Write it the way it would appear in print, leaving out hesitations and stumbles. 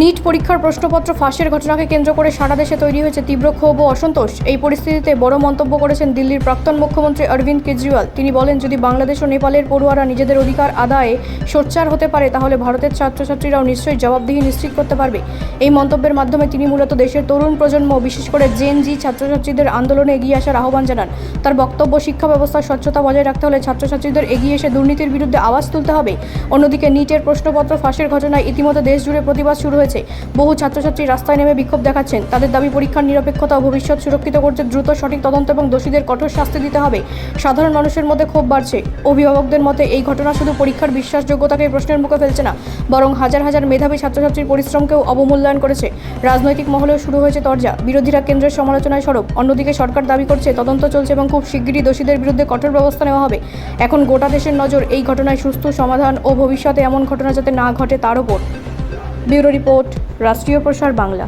NEET পরীক্ষার প্রশ্নপত্র ফাঁসের ঘটনাকে কেন্দ্র করে সারা দেশে তৈরি হয়েছে তীব্র ক্ষোভ ও অসন্তোষ। এই পরিস্থিতিতে বড় মন্তব্য করেছেন দিল্লির প্রাক্তন মুখ্যমন্ত্রী অরবিন্দ কেজরিওয়াল। তিনি বলেন, যদি বাংলাদেশ ও নেপালের পড়ুয়ারা নিজেদের অধিকার আদায়ে সোচ্চার হতে পারে, তাহলে ভারতের ছাত্রছাত্রীরাও নিশ্চয়ই জবাবদিহি নিশ্চিত করতে পারবে। এই মন্তব্যের মাধ্যমে তিনি মূলত দেশের তরুণ প্রজন্ম, বিশেষ করে জেন জি ছাত্রছাত্রীদের আন্দোলনে এগিয়ে আসার আহ্বান জানান। তার বক্তব্য, শিক্ষা ব্যবস্থার স্বচ্ছতা বজায় রাখতে হলে ছাত্রছাত্রীদের এগিয়ে এসে দুর্নীতির বিরুদ্ধে আওয়াজ তুলতে হবে। অন্যদিকে নিটের প্রশ্নপত্র ফাঁসের ঘটনায় ইতিমধ্যে দেশ জুড়ে প্রতিবাদ শুরু হয়েছে। বহু ছাত্রছাত্রী রাস্তায় নেমে বিক্ষোভ দেখাচ্ছেন। তাদের দাবি, পরীক্ষার নিরপেক্ষতা ও ভবিষ্যৎ সুরক্ষিত করতে দ্রুত সঠিক তদন্ত এবং দোষীদের কঠোর শাস্তি দিতে হবে। সাধারণ মানুষের মধ্যে ক্ষোভ বাড়ছে। অভিভাবকদের মতে, এই ঘটনা শুধু পরীক্ষার বিশ্বাসযোগ্যতাকে প্রশ্নের মুখে ফেলছে না, বরং হাজার হাজার মেধাবী ছাত্রছাত্রীর পরিশ্রমকেও অবমূল্যায়ন করেছে। রাজনৈতিক মহলেও শুরু হয়েছে তরজা। বিরোধীরা কেন্দ্রের সমালোচনায় সরব। অন্যদিকে সরকার দাবি করছে তদন্ত চলছে এবং খুব শিগগিরই দোষীদের বিরুদ্ধে কঠোর ব্যবস্থা নেওয়া হবে। এখন গোটা দেশের নজর এই ঘটনায় সুষ্ঠু সমাধান ও ভবিষ্যতে এমন ঘটনা যাতে না ঘটে তার ওপর। ব্যুরো রিপোর্ট, রাষ্ট্রীয় প্রসার বাংলা।